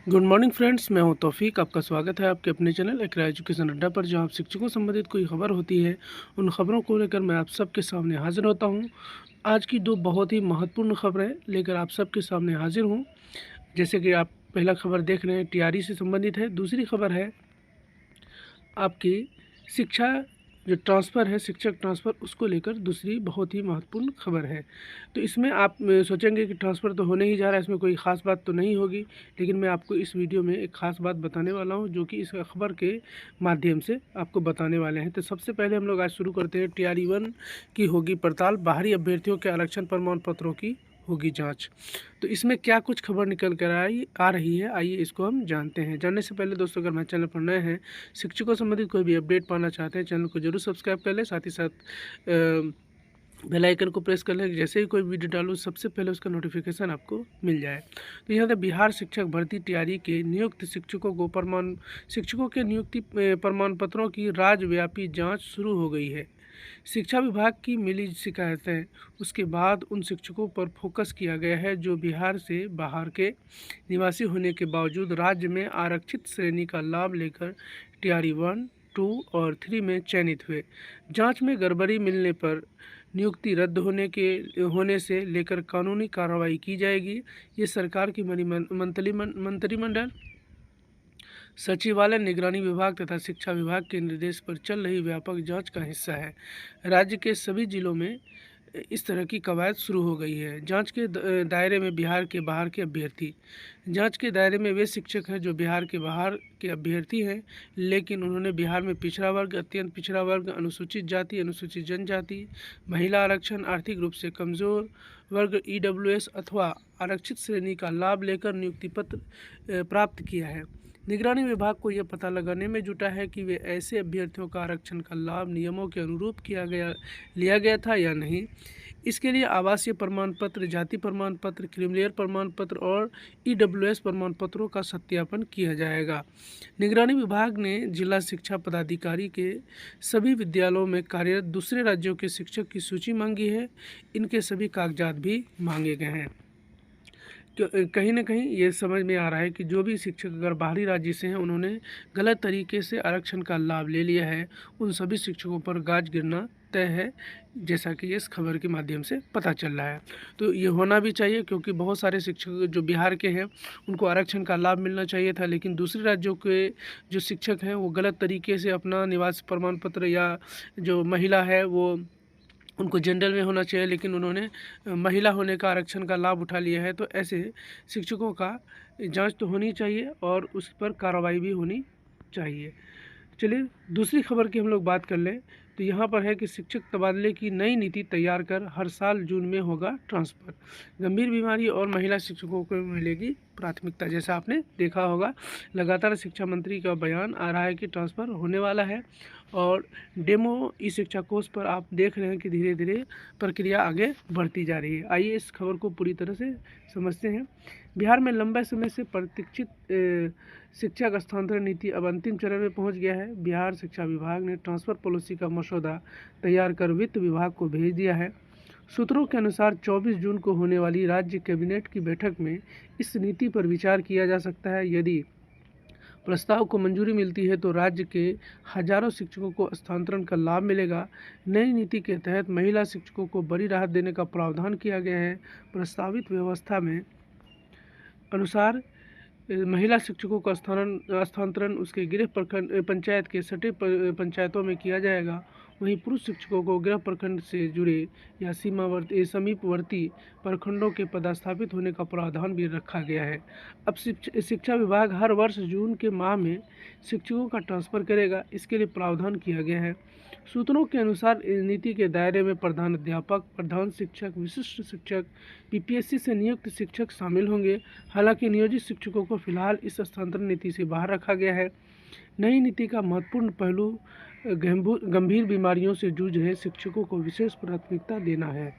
Good morning friends, मैं हूं तौफीक। आपका स्वागत है आपके अपने चैनल एकरा एजुकेशन अड्डा पर, जहां आप शिक्षकों संबंधित कोई खबर होती है उन खबरों को लेकर मैं आप सबके सामने हाजिर होता हूं। आज की दो बहुत ही महत्वपूर्ण खबरें लेकर आप सबके सामने हाजिर हूं। जैसे कि आप पहला खबर देख रहे हैं टीआरई से संबंधित है। दूसरी खबर है आपकी शिक्षा जो ट्रांसफ़र है, शिक्षक ट्रांसफ़र, उसको लेकर दूसरी बहुत ही महत्वपूर्ण खबर है। तो इसमें आप सोचेंगे कि ट्रांसफ़र तो होने ही जा रहा है, इसमें कोई ख़ास बात तो नहीं होगी, लेकिन मैं आपको इस वीडियो में एक ख़ास बात बताने वाला हूं, जो कि इस खबर के माध्यम से आपको बताने वाले हैं। तो सबसे पहले हम लोग आज शुरू करते हैं। टीआरई 1 की होगी पड़ताल, बाहरी अभ्यर्थियों के आरक्षण प्रमाण पत्रों की होगी जांच। तो इसमें क्या कुछ खबर निकल कर आ रही है, आइए इसको हम जानते हैं। जानने से पहले दोस्तों, अगर हमारे चैनल पर नए हैं, शिक्षकों संबंधित कोई भी अपडेट पाना चाहते हैं, चैनल को जरूर सब्सक्राइब कर लें। साथ ही साथ बेल आइकन को प्रेस कर लें, जैसे ही कोई वीडियो डालूँ सबसे पहले उसका नोटिफिकेशन आपको मिल जाए। तो यहाँ पे बिहार शिक्षक भर्ती टीआरई के नियुक्त शिक्षकों के नियुक्ति प्रमाण पत्रों की राज्यव्यापी जाँच शुरू हो गई है। शिक्षा विभाग की मिली शिकायतें, उसके बाद उन शिक्षकों पर फोकस किया गया है जो बिहार से बाहर के निवासी होने के बावजूद राज्य में आरक्षित श्रेणी का लाभ लेकर टीआरई 1, 2 और 3 में चयनित हुए। जांच में गड़बड़ी मिलने पर नियुक्ति रद्द होने से लेकर कानूनी कार्रवाई की जाएगी। ये सरकार की मंत्रिमंडल सचिवालय, निगरानी विभाग तथा शिक्षा विभाग के निर्देश पर चल रही व्यापक जांच का हिस्सा है। राज्य के सभी जिलों में इस तरह की कवायद शुरू हो गई है। जांच के दायरे में बिहार के बाहर के अभ्यर्थी। जांच के दायरे में वे शिक्षक हैं जो बिहार के बाहर के अभ्यर्थी हैं, लेकिन उन्होंने बिहार में पिछड़ा वर्ग, अत्यंत पिछड़ा वर्ग, अनुसूचित जाति, अनुसूचित जनजाति, महिला आरक्षण, आर्थिक रूप से कमज़ोर वर्ग, ईडब्ल्यूएस अथवा आरक्षित श्रेणी का लाभ लेकर नियुक्ति पत्र प्राप्त किया है। निगरानी विभाग को यह पता लगाने में जुटा है कि वे ऐसे अभ्यर्थियों का आरक्षण का लाभ नियमों के अनुरूप लिया गया था या नहीं। इसके लिए आवासीय प्रमाण पत्र, जाति प्रमाण पत्र, क्रीमिलेयर प्रमाण पत्र और ईडब्ल्यूएस प्रमाण पत्रों का सत्यापन किया जाएगा। निगरानी विभाग ने जिला शिक्षा पदाधिकारी के सभी विद्यालयों में कार्यरत दूसरे राज्यों के शिक्षक की सूची मांगी है। इनके सभी कागजात भी मांगे गए हैं। कहीं ना कहीं ये समझ में आ रहा है कि जो भी शिक्षक अगर बाहरी राज्य से हैं, उन्होंने गलत तरीके से आरक्षण का लाभ ले लिया है, उन सभी शिक्षकों पर गाज गिरना तय है, जैसा कि इस खबर के माध्यम से पता चल रहा है। तो ये होना भी चाहिए, क्योंकि बहुत सारे शिक्षक जो बिहार के हैं उनको आरक्षण का लाभ मिलना चाहिए था, लेकिन दूसरे राज्यों के जो शिक्षक हैं वो गलत तरीके से अपना निवास प्रमाण पत्र, या जो महिला है वो उनको जनरल में होना चाहिए, लेकिन उन्होंने महिला होने का आरक्षण का लाभ उठा लिया है। तो ऐसे शिक्षकों का जांच तो होनी चाहिए और उस पर कार्रवाई भी होनी चाहिए। चलिए दूसरी खबर की हम लोग बात कर लें। तो यहाँ पर है कि शिक्षक तबादले की नई नीति तैयार कर हर साल जून में होगा ट्रांसफ़र। गंभीर बीमारी और महिला शिक्षकों को मिलेगी प्राथमिकता। जैसा आपने देखा होगा, लगातार शिक्षा मंत्री का बयान आ रहा है कि ट्रांसफ़र होने वाला है, और डेमो ई शिक्षा कोर्स पर आप देख रहे हैं कि धीरे धीरे प्रक्रिया आगे बढ़ती जा रही है। आइए इस खबर को पूरी तरह से समझते हैं। बिहार में लंबे समय से प्रतीक्षित शिक्षक स्थानांतरण नीति अब अंतिम चरण में पहुंच गया है। बिहार शिक्षा विभाग ने ट्रांसफ़र पॉलिसी का मसौदा तैयार कर वित्त विभाग को भेज दिया है। सूत्रों के अनुसार 24 जून को होने वाली राज्य कैबिनेट की बैठक में इस नीति पर विचार किया जा सकता है। यदि प्रस्ताव को मंजूरी मिलती है तो राज्य के हजारों शिक्षकों को स्थानांतरण का लाभ मिलेगा। नई नीति के तहत महिला शिक्षकों को बड़ी राहत देने का प्रावधान किया गया है। प्रस्तावित व्यवस्था में अनुसार महिला शिक्षकों का स्थानांतरण उसके गृह प्रखंड पंचायत के सटे पंचायतों में किया जाएगा। वहीं पुरुष शिक्षकों को गृह प्रखंड से जुड़े या समीपवर्ती प्रखंडों के पदस्थापित होने का प्रावधान भी रखा गया है। अब शिक्षा विभाग हर वर्ष जून के माह में शिक्षकों का ट्रांसफ़र करेगा, इसके लिए प्रावधान किया गया है। सूत्रों के अनुसार इस नीति के दायरे में प्रधान अध्यापक, प्रधान शिक्षक, विशिष्ट शिक्षक, पीपीएससी से नियुक्त शिक्षक शामिल होंगे। हालांकि नियोजित शिक्षकों को फिलहाल इस स्थानांतरण नीति से बाहर रखा गया है। नई नीति का महत्वपूर्ण पहलू गंभीर बीमारियों से जूझ रहे शिक्षकों को विशेष प्राथमिकता देना है।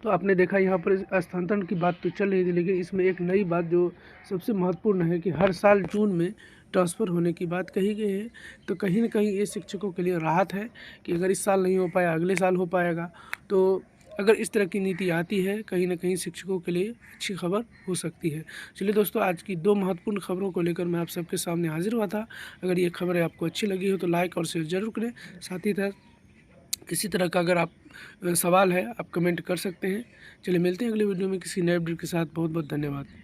तो आपने देखा यहाँ पर स्थानांतरण की बात तो चल रही थी, लेकिन इसमें एक नई बात जो सबसे महत्वपूर्ण है कि हर साल जून में ट्रांसफ़र होने की बात कही गई है। तो कहीं ना कहीं ये शिक्षकों के लिए राहत है कि अगर इस साल नहीं हो पाया, अगले साल हो पाएगा। तो अगर इस तरह की नीति आती है, कहीं न कहीं शिक्षकों के लिए अच्छी खबर हो सकती है। चलिए दोस्तों, आज की 2 महत्वपूर्ण खबरों को लेकर मैं आप सबके सामने हाज़िर हुआ था। अगर ये खबरें आपको अच्छी लगी हो तो लाइक और शेयर ज़रूर करें। साथ ही साथ किसी तरह का अगर आप सवाल है, आप कमेंट कर सकते हैं। चलिए मिलते हैं अगली वीडियो में किसी नए अपडेट के साथ। बहुत-बहुत धन्यवाद।